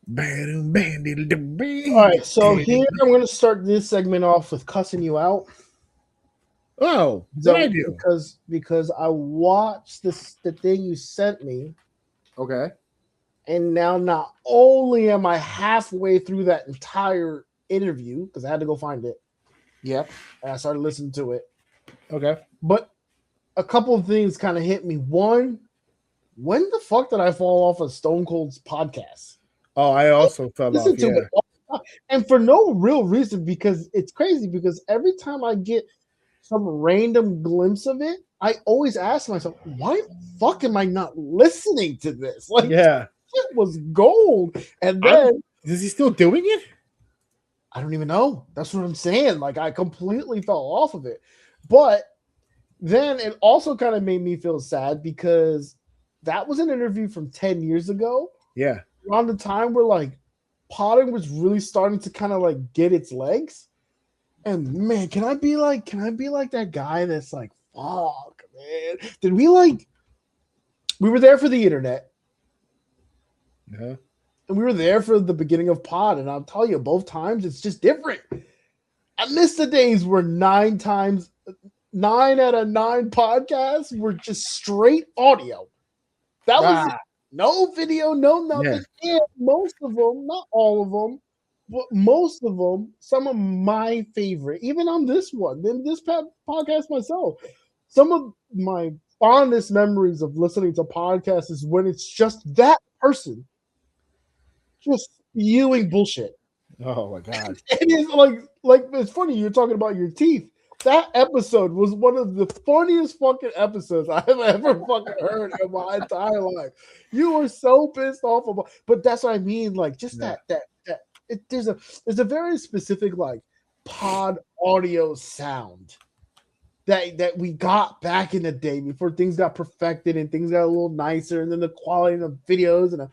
All right, so here I'm going to start this segment off with cussing you out. Oh, what I So do? because I watched the thing you sent me, Okay. and now not only am I halfway through that entire interview because I had to go find it, Yep. and I started listening to it, Okay. but a couple of things kind of hit me. One, when the fuck did I fall off of Stone Cold's podcast? Oh, I also fell Listen off. to Yeah. it all the time, and for no real reason because it's crazy. Because every time I get some random glimpse of it, I always ask myself, why the fuck am I not listening to this? Like, Yeah. it was gold. And I'm. then Is he still doing it? I don't even know. That's what I'm saying. Like, I completely fell off of it. But then it also kind of made me feel sad because that was an interview from 10 years ago, Yeah. around the time where like potting was really starting to kind of like get its legs. And man, can I be like that guy that's like, fuck, man? Did we were there for the internet Uh-huh. and we were there for the beginning of pod, and I'll tell you, both times it's just different. I miss the days where 9 out of 9 podcasts were just straight audio. That was it. Ah. No video, no Yeah. nothing. And most of them, not all of them, but most of them, some of my favorite, even on this one, then this podcast myself, some of my fondest memories of listening to podcasts is when it's just that person just spewing bullshit. Oh my God. It is like it's funny you're talking about your teeth. That episode was one of the funniest fucking episodes I have ever fucking heard in my entire life. You were so pissed off about, but that's what I mean. Like just Yeah. that. There's a very specific like pod audio sound that we got back in the day before things got perfected and things got a little nicer, and then the quality of the videos and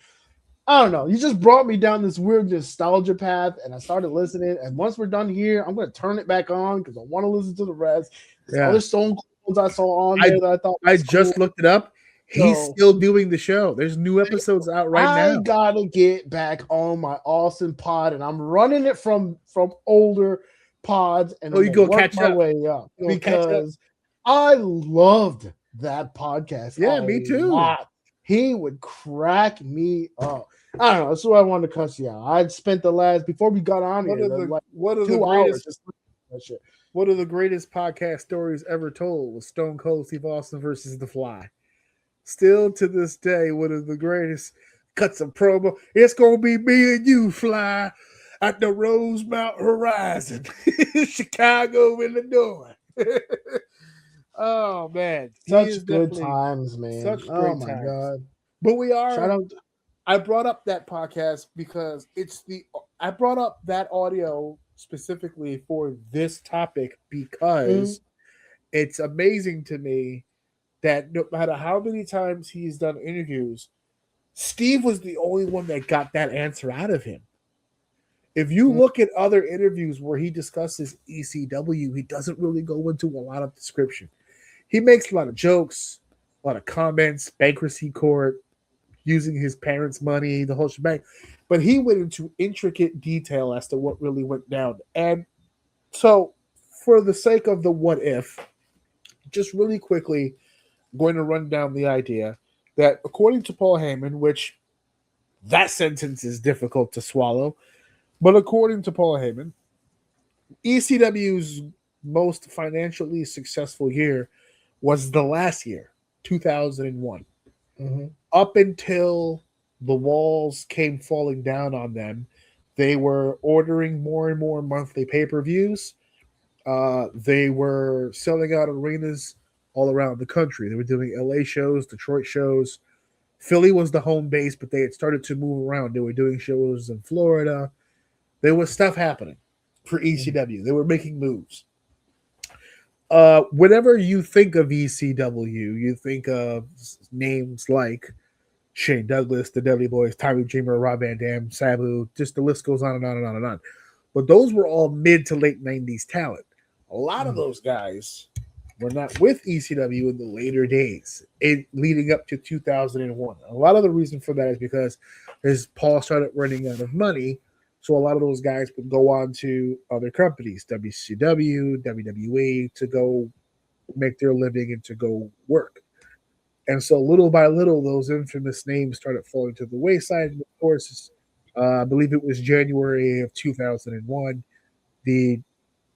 I don't know. You just brought me down this weird nostalgia path, and I started listening. And once we're done here, I'm going to turn it back on because I want to listen to the rest. There's Yeah. other Stone Colds I saw on I there that I thought I was cool. just looked it up. He's So still doing the show. There's new episodes out right I now. gotta get back on my Austin pod, and I'm running it from older pods, and Oh, I'm you gonna go work catch my up. way up You go catch up. because I loved that podcast Yeah, a me too. lot. He would crack me up. I don't know. That's why I wanted to cuss you out. I'd spent the last before we got on here, like One of the 2 hours greatest just listening to that shit. podcast stories ever told was Stone Cold Steve Austin versus The Fly. Still to this day, one of the greatest cuts of promo. It's gonna be me and you, Fly, at the Rosemount Horizon, Chicago, Illinois. Oh man, he is Such good definitely times, man. such Oh great my times. god. But we Shout are. out. I brought up that podcast because it's the. I brought up that audio specifically for this topic Mm, because it's amazing to me that no matter how many times he's done interviews, Steve was the only one that got that answer out of him. If you mm, look at other interviews where he discusses ECW, he doesn't really go into a lot of description. He makes a lot of jokes, a lot of comments, bankruptcy court, using his parents' money, the whole shebang. But he went into intricate detail as to what really went down. And so, for the sake of the what if, just really quickly, I'm going to run down the idea that according to Paul Heyman, which that sentence is difficult to swallow, but according to Paul Heyman, ECW's most financially successful year was the last year, 2001. mhm. Up until the walls came falling down on them, they were ordering more and more monthly pay per views. They were selling out arenas all around the country. They were doing LA shows, Detroit shows. Philly was the home base, but they had started to move around. They were doing shows in Florida. There was stuff happening for Mhm. ECW. They were making moves. Whenever you think of ECW, you think of names like Shane Douglas, the Dudley Boys, Tommy Dreamer, Rob Van Dam, Sabu, just the list goes on and on and on and on. But those were all mid to late 90s talent. A lot of Mm. those guys were not with ECW in the later days, leading up to 2001. A lot of the reason for that is because is Paul started running out of money. So a lot of those guys would go on to other companies, WCW, WWE, to go make their living and to go work. And so little by little, those infamous names started falling to the wayside. And of course, I believe it was January of 2001, the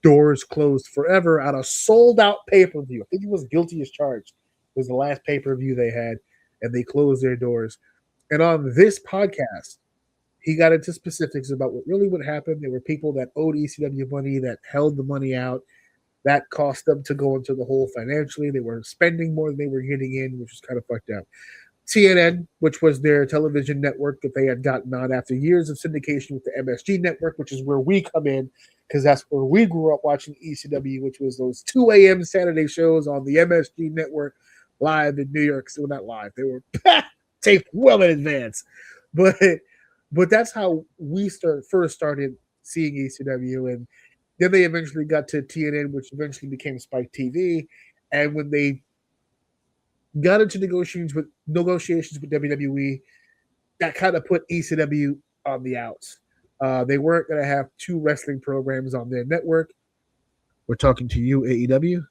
doors closed forever at a sold out pay per view. I think he was guilty as charged. It was the last pay per view they had, and they closed their doors. And on this podcast, he got into specifics about what really would happen. There were people that owed ECW money that held the money out. That cost them to go into the hole financially. They were spending more than they were getting in, which was kind of fucked up. CNN, which was their television network that they had gotten on after years of syndication with the MSG network, which is where we come in, because that's where we grew up watching ECW, which was those 2 a.m. Saturday shows on the MSG network live in New York. So not live, they were taped well in advance. But that's how we first started seeing ECW, and then they eventually got to TNN, which eventually became Spike TV. And when they got into negotiations with WWE, that kind of put ECW on the outs. They weren't going to have 2 wrestling programs on their network. We're talking to you, AEW.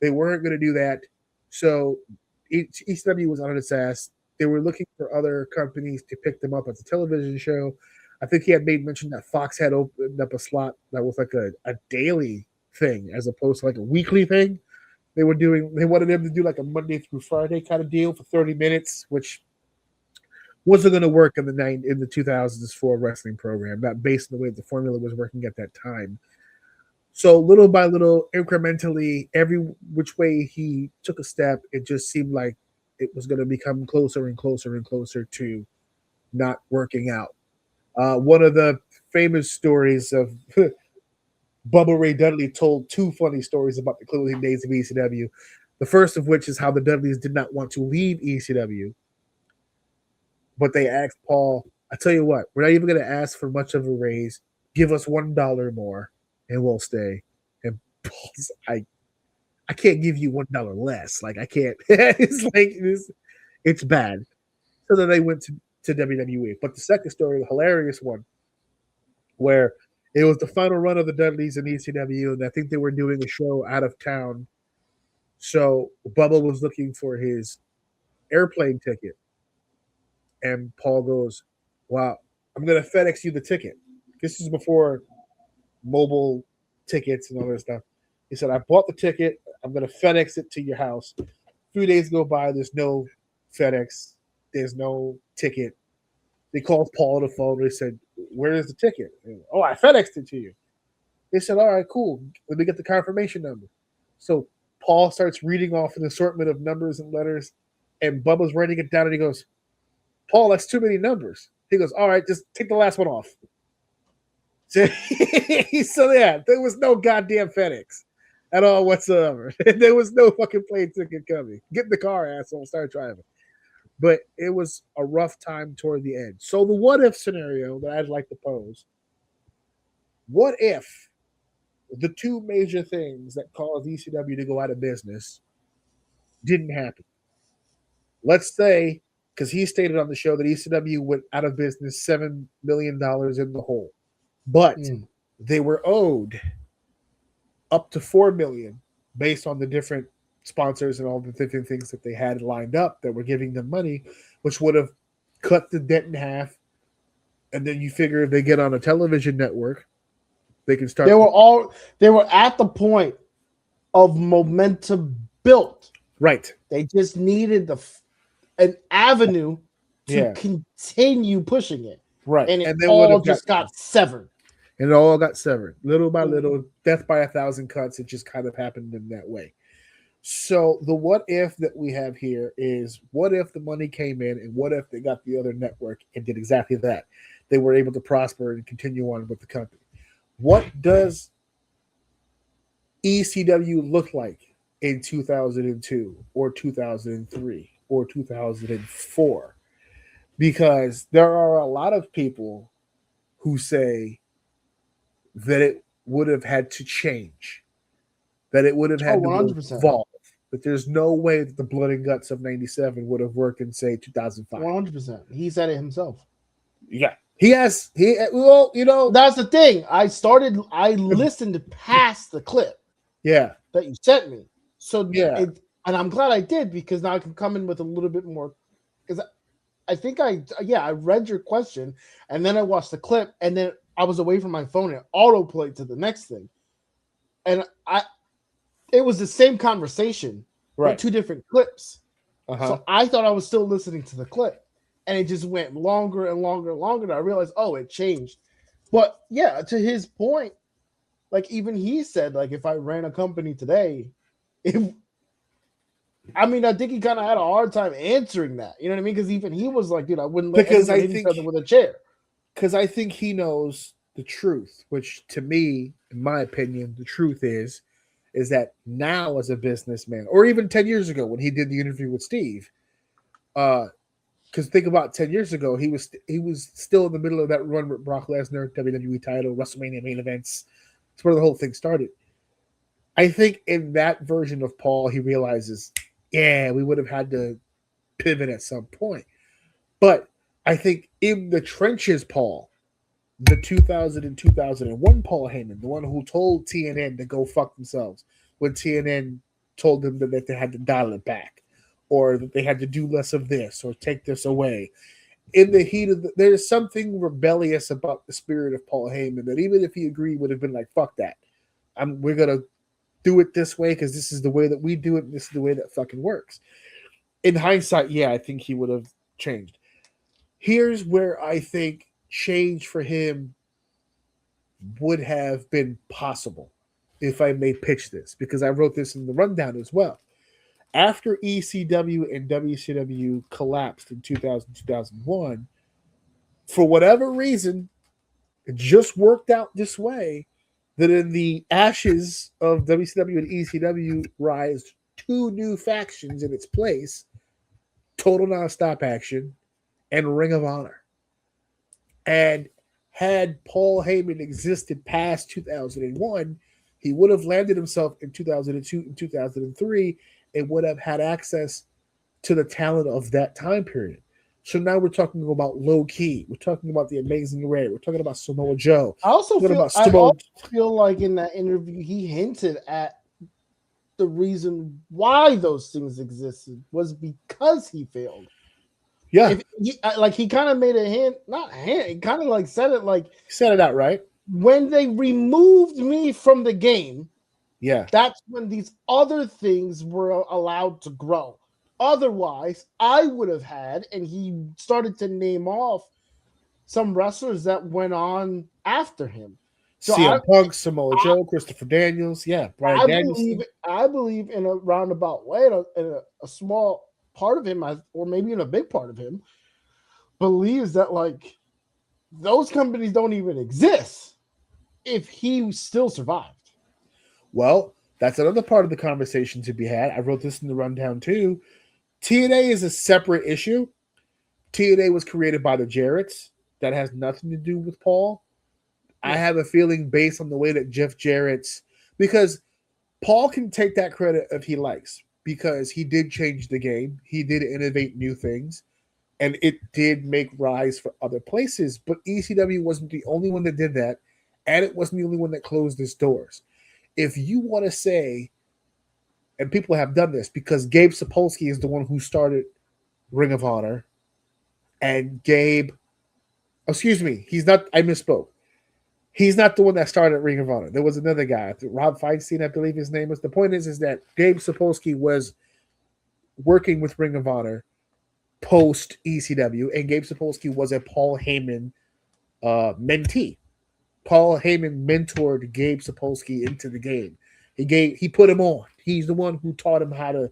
They weren't going to do that. So ECW was on its ass. They were looking for other companies to pick them up as a television show. I think he had made mention that Fox had opened up a slot that was like a daily thing as opposed to like a weekly thing. They wanted them to do like a Monday through Friday kind of deal for 30 minutes, which wasn't going to work in the 2000s for a wrestling program, not based on the way the formula was working at that time. So little by little, incrementally, every which way he took a step, it just seemed like it was going to become closer and closer and closer to not working out. One of the famous stories of Bubba Ray Dudley told 2 funny stories about the closing days of ECW. The first of which is how the Dudleys did not want to leave ECW, but they asked Paul, I tell you what, we're not even going to ask for much of a raise. Give us $1 more and we'll stay. And Paul's I can't give you $1 less. Like I can't. It's like this. It's bad. So then they went to WWE. But the second story, the hilarious one, where it was the final run of the Dudleys in ECW, and I think they were doing a show out of town. So Bubba was looking for his airplane ticket, and Paul goes, "Wow, I'm gonna FedEx you the ticket." This is before mobile tickets and all that stuff. He said, "I bought the ticket. I'm gonna FedEx it to your house." 3 days go by. There's no FedEx. There's no ticket. They called Paul on the phone. They said, "Where is the ticket?" "Oh, I FedExed it to you." They said, "All right, cool. Let me get the confirmation number." So Paul starts reading off an assortment of numbers and letters, and Bubba's writing it down, and he goes, "Paul, that's too many numbers." He goes, "All right, just take the last one off." So, so yeah, there was no goddamn FedEx at all whatsoever. There was no fucking plane ticket coming. Get in the car, asshole. Start driving. But it was a rough time toward the end. So the what if scenario that I'd like to pose: what if the 2 major things that caused ECW to go out of business didn't happen? Let's say, because he stated on the show that ECW went out of business $7 million in the hole, but they were owed up to $4 million based on the different sponsors and all the different things that they had lined up that were giving them money, which would have cut the debt in half. And then you figure if they get on a television network, they can start. They were at the point of momentum built. Right. They just needed an avenue to continue pushing it. Right. And it all just got severed. And it all got severed. Little by little, death by 1,000 cuts. It just kind of happened in that way. So the what if that we have here is, what if the money came in, and what if they got the other network and did exactly that? They were able to prosper and continue on with the company. What does ECW look like in 2002 or 2003 or 2004? Because there are a lot of people who say that it would have had to change, that it would have had to evolve, that there's no way that the blood and guts of 97 would have worked in, say, 2005. 100%. He said it himself. Yeah, he has. Well, That's the thing. I listened past the clip yeah, that you sent me. So yeah. and I'm glad I did because now I can come in with a little bit more. Because I think I read your question and then I watched the clip and then I was away from my phone and auto played to the next thing. And it was the same conversation, but Right. two different clips. Uh-huh. So I thought I was still listening to the clip. And it just went longer and longer and longer. And I realized, oh, it changed. But yeah, to his point, like even he said, like if I ran a company today, if I mean, I think he kind of had a hard time answering that. You know what I mean? Because even he was like, dude, I wouldn't let Because anyone I hit each think other with a chair. he knows the truth, which to me, in my opinion, the truth is that now as a businessman, or even 10 years ago when he did the interview with Steve, because think about 10 years ago, he was still in the middle of that run with Brock Lesnar, WWE title, WrestleMania main events. It's where the whole thing started. I think in that version of Paul, he realizes, yeah, we would have had to pivot at some point. But I think in the trenches, Paul, the 2000 and 2001 Paul Heyman, the one who told TNN to go fuck themselves when TNN told them that they had to dial it back or that they had to do less of this or take this away. In the heat of there's something rebellious about the spirit of Paul Heyman that even if he agreed would have been like, fuck that. We're going to do it this way because this is the way that we do it and this is the way that fucking works. In hindsight, yeah, I think he would have changed. Here's where I think change for him would have been possible, if I may pitch this, because I wrote this in the rundown as well. After ECW and WCW collapsed in 2000, 2001, for whatever reason, it just worked out this way that in the ashes of WCW and ECW rise two new factions in its place: Total Nonstop Action and Ring of Honor. And had Paul Heyman existed past 2001, he would have landed himself in 2002 and 2003 and would have had access to the talent of that time period. So now we're talking about Low Key. We're talking about the Amazing Ray. We're talking about Samoa Joe. I also We're talking feel about Samoa. like in that interview he hinted at the reason why those things existed was because he failed. Yeah, If he, like he kind of made a hint, not a hint, he kind of like said it like he said it out right. when they removed me from the game, Yeah. that's when these other things were allowed to grow. Otherwise, I would have had, and he started to name off some wrestlers that went on after him. So CM Punk, Samoa Joe, Christopher Daniels. Yeah, Brian Danielson. I believe in a roundabout way, in a small part of him, or maybe in a big part of him, believes that like those companies don't even exist if he still survived. Well, that's another part of the conversation to be had. I wrote this in the rundown too. TNA is a separate issue. TNA was created by the Jarretts. That has nothing to do with Paul. I have a feeling based on the way that Jeff Jarrett's, because Paul can take that credit if he likes, because he did change the game. He did innovate new things, and it did make rise for other places. But ECW wasn't the only one that did that, and it wasn't the only one that closed its doors. If you want to say, and people have done this, because Gabe Sapolsky is the one who started Ring of Honor, and excuse me, he's not, I misspoke. He's not the one that started Ring of Honor. There was another guy, Rob Feinstein, I believe his name was. The point is that Gabe Sapolsky was working with Ring of Honor post ECW, and Gabe Sapolsky was a Paul Heyman mentee. Paul Heyman mentored Gabe Sapolsky into the game. He put him on. He's the one who taught him how to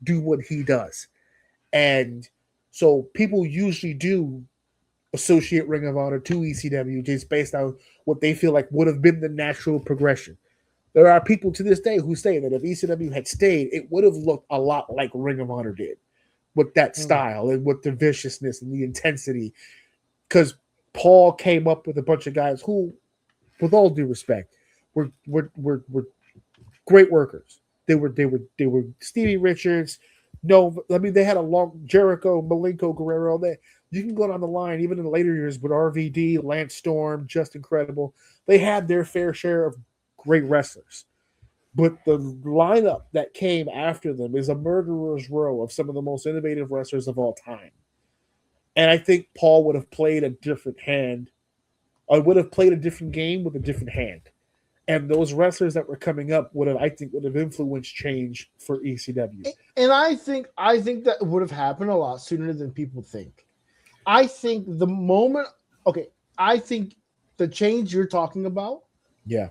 do what he does. And so people usually do associate Ring of Honor to ECW just based on what they feel like would have been the natural progression. There are people to this day who say that if ECW had stayed, it would have looked a lot like Ring of Honor did, with that style and with the viciousness and the intensity. Because Paul came up with a bunch of guys who, with all due respect, were great workers. They were Stevie Richards. No, I mean they had a long Jericho, Malenko, Guerrero. You can go down the line, even in the later years with RVD, Lance Storm, Just Incredible. They had their fair share of great wrestlers. But the lineup that came after them is a murderer's row of some of the most innovative wrestlers of all time. And I think Paul would have played a different hand, or would have played a different game with a different hand. And those wrestlers that were coming up would have, I think, would have influenced change for ECW. And I think that would have happened a lot sooner than people think. I think the moment, okay, I think the change you're talking about, Yeah,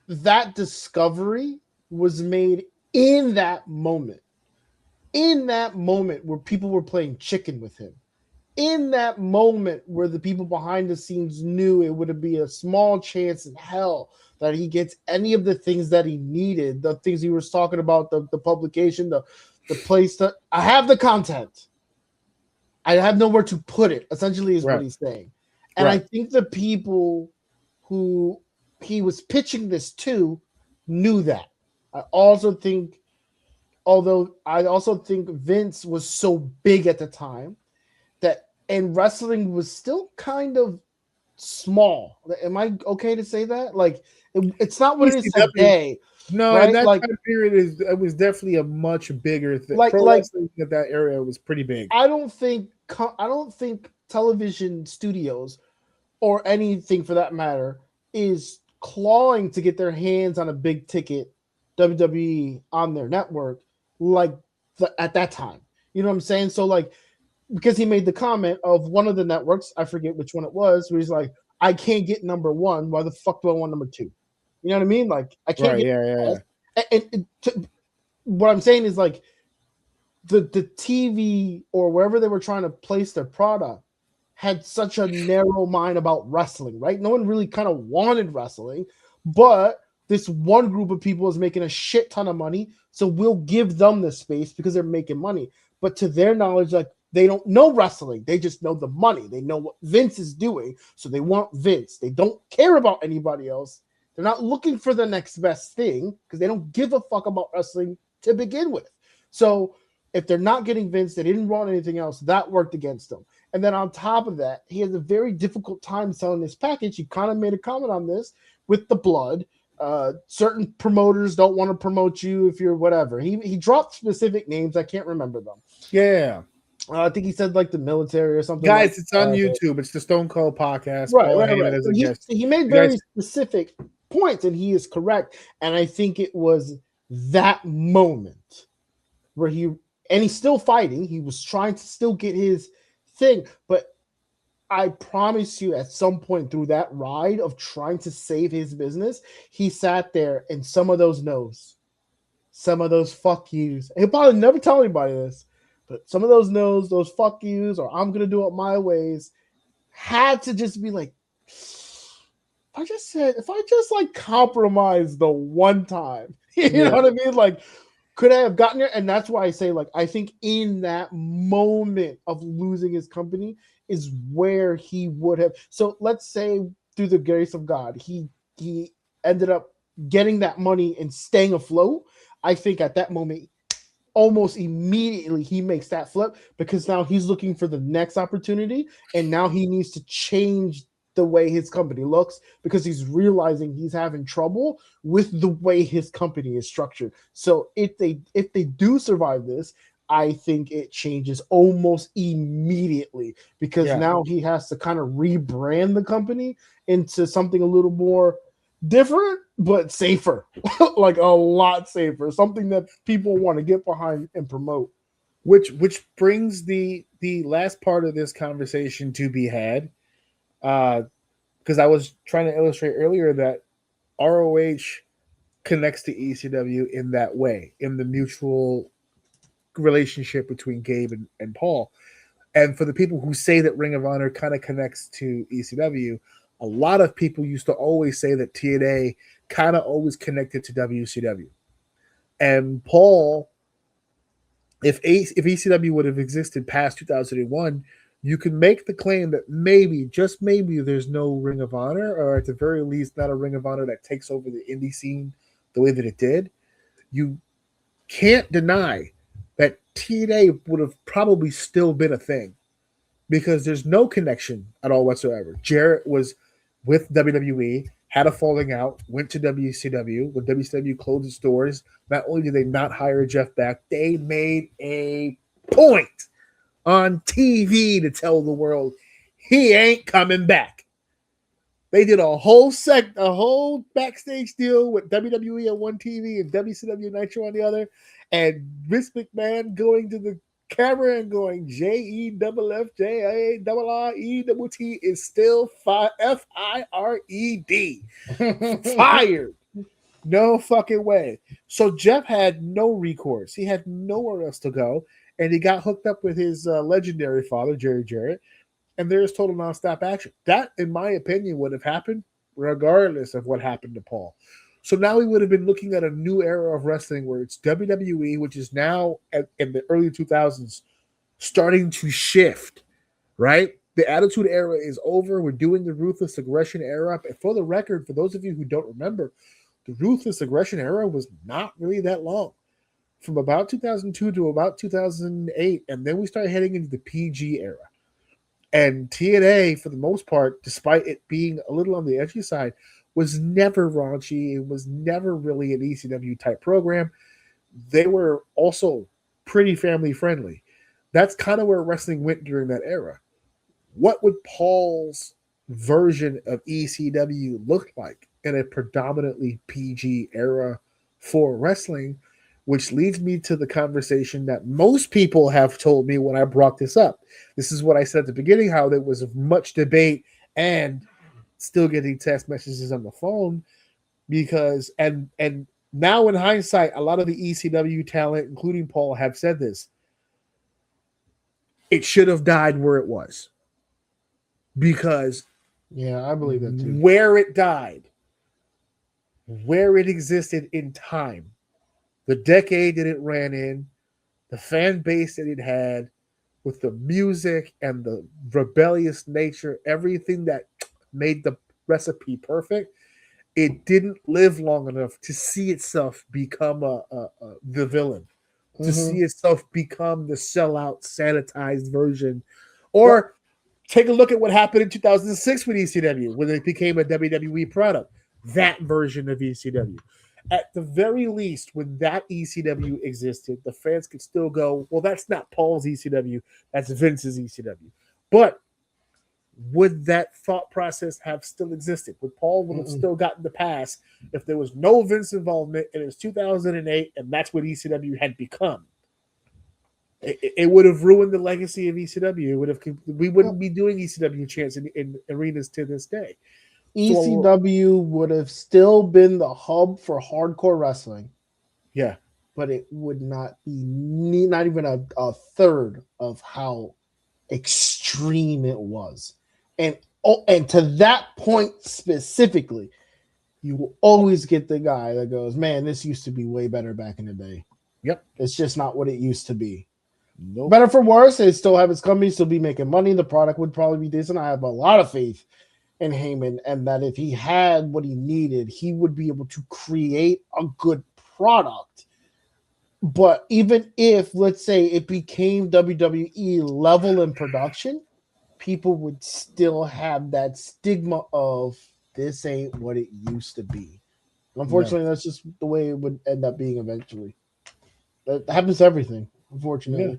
that discovery was made in that moment. In that moment where people were playing chicken with him. In that moment where the people behind the scenes knew it would be a small chance in hell that he gets any of the things that he needed, the things he was talking about, the publication, the place that I have the content. I have nowhere to put it, essentially, is what he's saying. And I think the people who he was pitching this to knew that. I also think Vince was so big at the time that, and wrestling was still kind of small. Am I okay to say that? Like, it's not what it is today. No, right? And that time period it was definitely a much bigger thing. Pro wrestling at that area was pretty big. I don't think television studios or anything for that matter is clawing to get their hands on a big ticket WWE on their network like at that time. You know what I'm saying? So like, because he made the comment of one of the networks, I forget which one it was, where he's like, I can't get number one. Why the fuck do I want number two? You know what I mean? Like, I can't get. Yeah. And what I'm saying is like, the TV or wherever they were trying to place their product had such a narrow mind about wrestling, right? No one really kind of wanted wrestling, but this one group of people is making a shit ton of money, so we'll give them the space because they're making money. But to their knowledge, like, they don't know wrestling. They just know the money. They know what Vince is doing, so they want Vince. They don't care about anybody else. They're not looking for the next best thing because they don't give a fuck about wrestling to begin with. So if they're not getting Vince, they didn't want anything else. That worked against them. And then on top of that, he has a very difficult time selling this package. He kind of made a comment on this with the blood. Certain promoters don't want to promote you if you're whatever. He dropped specific names. I can't remember them. Yeah. I think he said like the military or something. Guys, it's on YouTube. It's the Stone Cold Podcast. Right. He made very specific points, and he is correct. And I think it was that moment where he's still fighting. He was trying to still get his thing, but I promise you, at some point through that ride of trying to save his business, he sat there and some of those no's, some of those fuck yous. He'll probably never tell anybody this, but some of those no's, those fuck yous, or I'm gonna do it my ways, had to just be like, if I just like compromise the one time, you know what I mean? Like, could I have gotten there? And that's why I say, like, I think in that moment of losing his company is where he would have. So let's say through the grace of God, he ended up getting that money and staying afloat. I think at that moment, almost immediately, he makes that flip because now he's looking for the next opportunity, and now he needs to change the way his company looks because he's realizing he's having trouble with the way his company is structured. So if they do survive this, I think it changes almost immediately because now he has to kind of rebrand the company into something a little more different but safer, like a lot safer, something that people want to get behind and promote. Which brings the last part of this conversation to be had. Because I was trying to illustrate earlier that ROH connects to ECW in that way, in the mutual relationship between Gabe and Paul. And for the people who say that Ring of Honor kind of connects to ECW, a lot of people used to always say that TNA kind of always connected to WCW. And Paul, if ECW would have existed past 2001, you can make the claim that maybe, just maybe, there's no Ring of Honor, or at the very least, not a Ring of Honor that takes over the indie scene the way that it did. You can't deny that TNA would have probably still been a thing because there's no connection at all whatsoever. Jarrett was with WWE, had a falling out, went to WCW. When WCW closed its doors, not only did they not hire Jeff back, they made a point on TV to tell the world he ain't coming back. They did a whole backstage deal with WWE on one TV and WCW Nitro on the other, and Vince McMahon going to the camera and going JEFFJARRET is still FIRED. Fired. No fucking way. So Jeff had no recourse. He had nowhere else to go, and he got hooked up with his legendary father, Jerry Jarrett, and there's total nonstop action. That, in my opinion, would have happened regardless of what happened to Paul. So now we would have been looking at a new era of wrestling where it's WWE, which is now in the early 2000s starting to shift, right? The Attitude Era is over. We're doing the Ruthless Aggression Era. And for the record, for those of you who don't remember, the Ruthless Aggression Era was not really that long. From about 2002 to about 2008, and then we started heading into the PG era. And TNA, for the most part, despite it being a little on the edgy side, was never raunchy. It was never really an ECW type program. They were also pretty family friendly. That's kind of where wrestling went during that era. What would Paul's version of ECW look like in a predominantly PG era for wrestling? Which leads me to the conversation that most people have told me when I brought this up. This is what I said at the beginning, how there was much debate and still getting text messages on the phone because, and now in hindsight, a lot of the ECW talent, including Paul, have said this. It should have died where it was. Because yeah, I believe that too. Where it died, where it existed in time, the decade that it ran in, the fan base that it had, with the music and the rebellious nature, everything that made the recipe perfect, it didn't live long enough to see itself become the villain, to see itself become the sellout, sanitized version. Or take a look at what happened in 2006 with ECW, when it became a WWE product. That version of ECW. At the very least, when that ECW existed, the fans could still go, well, that's not Paul's ECW, that's Vince's ECW. But would that thought process have still existed? Would Paul would have still gotten the pass if there was no Vince involvement and it was 2008 and that's what ECW had become? It would have ruined the legacy of ECW. We wouldn't be doing ECW chants in arenas to this day. ECW would have still been the hub for hardcore wrestling. Yeah. But it would not be not even a third of how extreme it was. And to that point specifically, you will always get the guy that goes, man, this used to be way better back in the day. Yep. It's just not what it used to be. Nope. Better for worse, they still have its company, still be making money. The product would probably be decent. I have a lot of faith in Heyman, and that if he had what he needed, he would be able to create a good product. But even if, let's say, it became WWE level in production, people would still have that stigma of this ain't what it used to be. Unfortunately, that's just the way it would end up being eventually. That happens to everything, unfortunately. Yeah.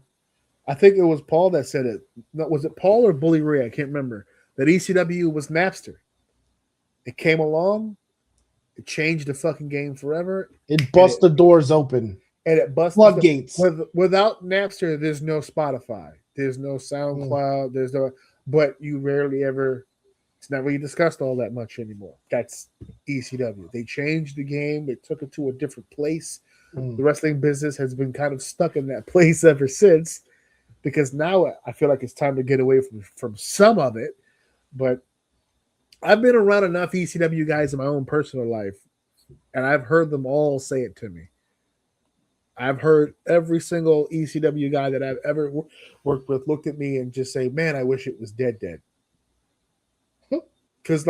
I think it was Paul that said it. No, was it Paul or Bully Ray? I can't remember. That ECW was Napster. It came along. It changed the fucking game forever. It bust the doors open. And it busted floodgates. Without Napster, there's no Spotify. There's no SoundCloud. There's no. But you rarely ever. It's not really discussed all that much anymore. That's ECW. They changed the game. They took it to a different place. The wrestling business has been kind of stuck in that place ever since. Because now I feel like it's time to get away from some of it. But I've been around enough ECW guys in my own personal life, and I've heard them all say it to me. I've heard every single ECW guy that I've ever worked with looked at me and just say, man, I wish it was dead. Because,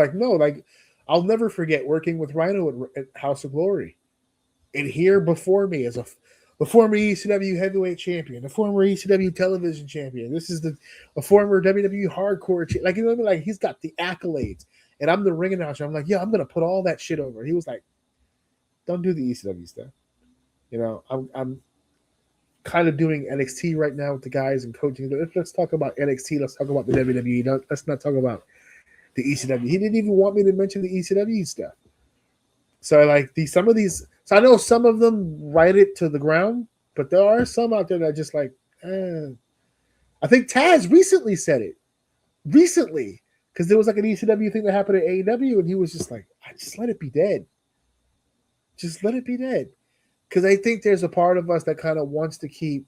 I'll never forget working with Rhino at House of Glory. And here before me is the former ECW heavyweight champion, the former ECW television champion. This is a former WWE hardcore like, you know what I mean? Like, he's got the accolades, and I'm the ring announcer. I'm like, yeah, I'm gonna put all that shit over. He was like, don't do the ECW stuff. You know, I'm kind of doing NXT right now with the guys and coaching. Let's talk about NXT. Let's talk about the WWE. Let's not talk about the ECW. He didn't even want me to mention the ECW stuff. So like some of these. So I know some of them write it to the ground, but there are some out there that are just like, I think Taz recently said it. Recently, because there was like an ECW thing that happened at AEW, and he was just like, I just let it be dead. Just let it be dead. Because I think there's a part of us that kind of wants to keep.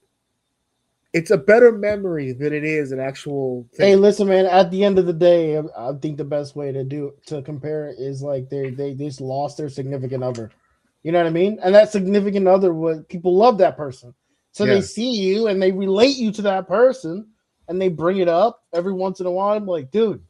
It's a better memory than it is an actual thing. Hey, listen, man. At the end of the day, I think the best way to compare it is like they just lost their significant other. You know what I mean? And that significant other, people love that person, so they see you and they relate you to that person, and they bring it up every once in a while. I'm like, dude,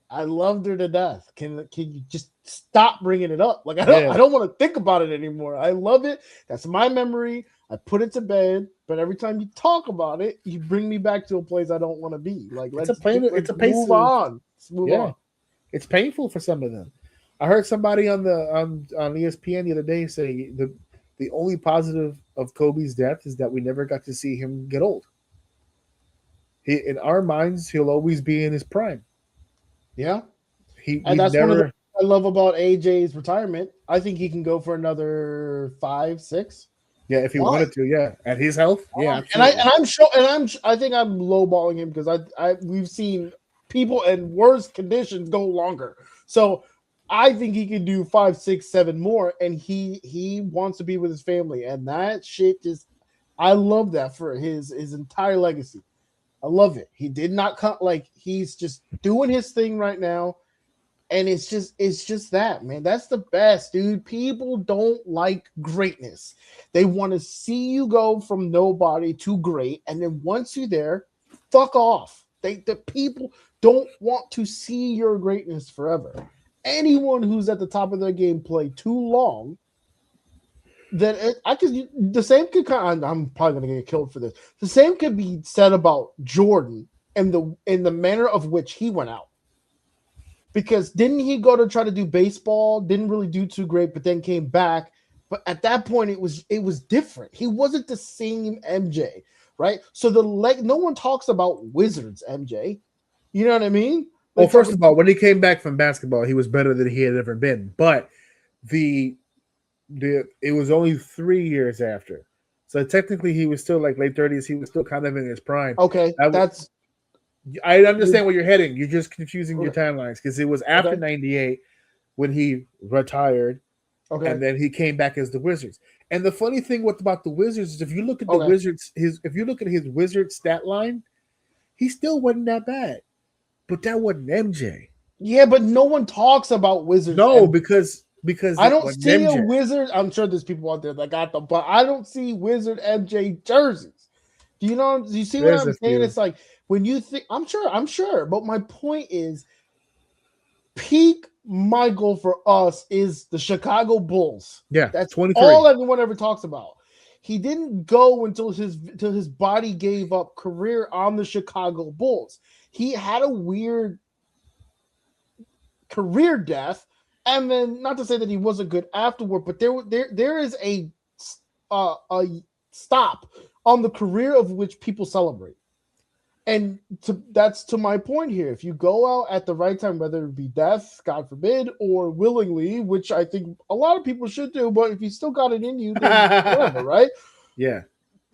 I loved her to death. Can you just stop bringing it up? Like, I don't want to think about it anymore. I love it. That's my memory. I put it to bed. But every time you talk about it, you bring me back to a place I don't want to be. Like, let's move on. Let's move on. It's painful for some of them. I heard somebody on ESPN the other day say the only positive of Kobe's death is that we never got to see him get old. In our minds, he'll always be in his prime. Yeah, and that's one of the things I love about AJ's retirement. I think he can go for another 5, 6. Yeah, if he wanted to, yeah, at his health, yeah. Absolutely. I think I'm lowballing him because we've seen people in worse conditions go longer. So I think he can do 5, 6, 7 more, and he wants to be with his family, and that shit I love that for his entire legacy. I love it. He did not cut, like, he's just doing his thing right now. And it's just that, man. That's the best, dude. People don't like greatness. They want to see you go from nobody to great. And then once you're there, fuck off. The people don't want to see your greatness forever. Anyone who's at the top of their game play too long, then the same could I'm probably gonna get killed for this. The same could be said about Jordan and in the manner of which he went out. Because didn't he go to try to do baseball? Didn't really do too great, but then came back. But at that point, it was different. He wasn't the same MJ, right? So no one talks about Wizards MJ. You know what I mean? Well, first of all, when he came back from basketball, he was better than he had ever been. But it was only 3 years after. So technically, he was still like late 30s. He was still kind of in his prime. Okay, I understand where you're heading. You're just confusing your timelines because it was after 98 when he retired, and then he came back as the Wizards. And the funny thing about the Wizards is if you look at the Wizards, if you look at his Wizard stat line, he still wasn't that bad. But that wasn't MJ. Yeah, but no one talks about Wizards. No, because I don't see MJ. A Wizard. I'm sure there's people out there that got them, but I don't see Wizard MJ jerseys. Do you see what I'm saying? It's like when you think, I'm sure. But my point is, peak Michael for us is the Chicago Bulls. Yeah, that's 23. All anyone ever talks about. He didn't go until his body gave up career on the Chicago Bulls. He had a weird career death, and then not to say that he wasn't good afterward, but there is a stop on the career of which people celebrate. And that's to my point here. If you go out at the right time, whether it be death, God forbid, or willingly, which I think a lot of people should do, but if you still got it in you, then whatever, right? Yeah.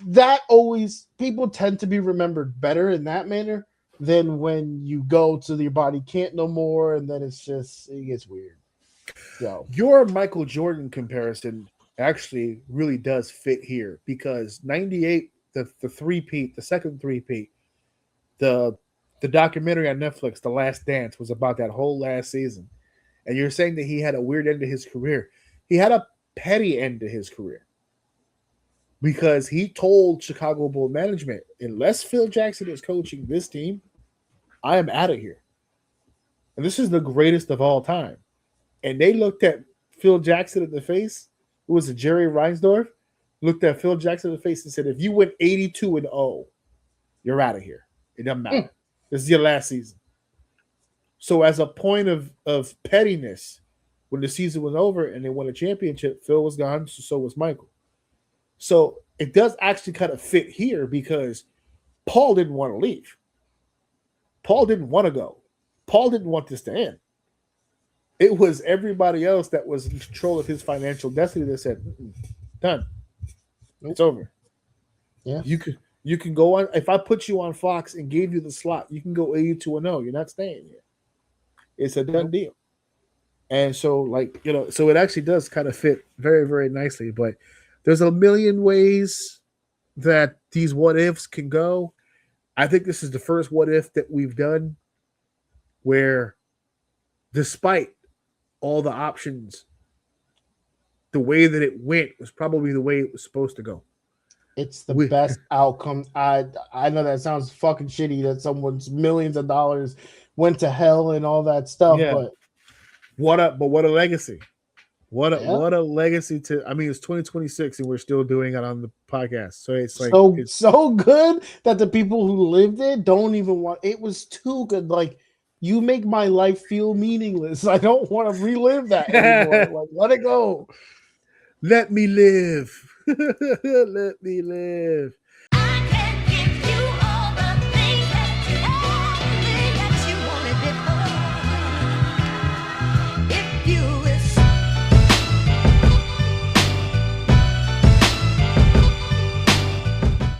That always, people tend to be remembered better in that manner than when you go to your body can't no more, and then it gets weird. So your Michael Jordan comparison actually really does fit here because 98, the three-peat, the second three-peat, the documentary on Netflix, The Last Dance, was about that whole last season. And you're saying that he had a weird end to his career. He had a petty end to his career because he told Chicago Bull management, unless Phil Jackson is coaching this team, I am out of here. And this is the greatest of all time. And they looked at Phil Jackson in the face, who was a Jerry Reinsdorf, looked at Phil Jackson in the face and said, "If you win 82-0, you're out of here. It doesn't matter. This is your last season." So, as a point of pettiness, when the season was over and they won a championship, Phil was gone, so was Michael. So it does actually kind of fit here because Paul didn't want to leave. Paul didn't want to go. Paul didn't want this to end. It was everybody else that was in control of his financial destiny that said, "Done. It's over. Yeah. You can go on. If I put you on Fox and gave you the slot, you can go 82-0. You're not staying here. It's a done deal." And so, like, so it actually does kind of fit very, very nicely. But there's a million ways that these what ifs can go. I think this is the first what if that we've done where, despite all the options, the way that it went was probably the way it was supposed to go. It's the best outcome. I know that sounds fucking shitty that someone's millions of dollars went to hell and all that stuff, but what a legacy. What a legacy to. I mean, it's 2026 and we're still doing it on the podcast. So it's like so good that the people who lived it don't even want. It was too good. Like, you make my life feel meaningless. I don't want to relive that anymore. Like, let it go. Let me live. Let me live.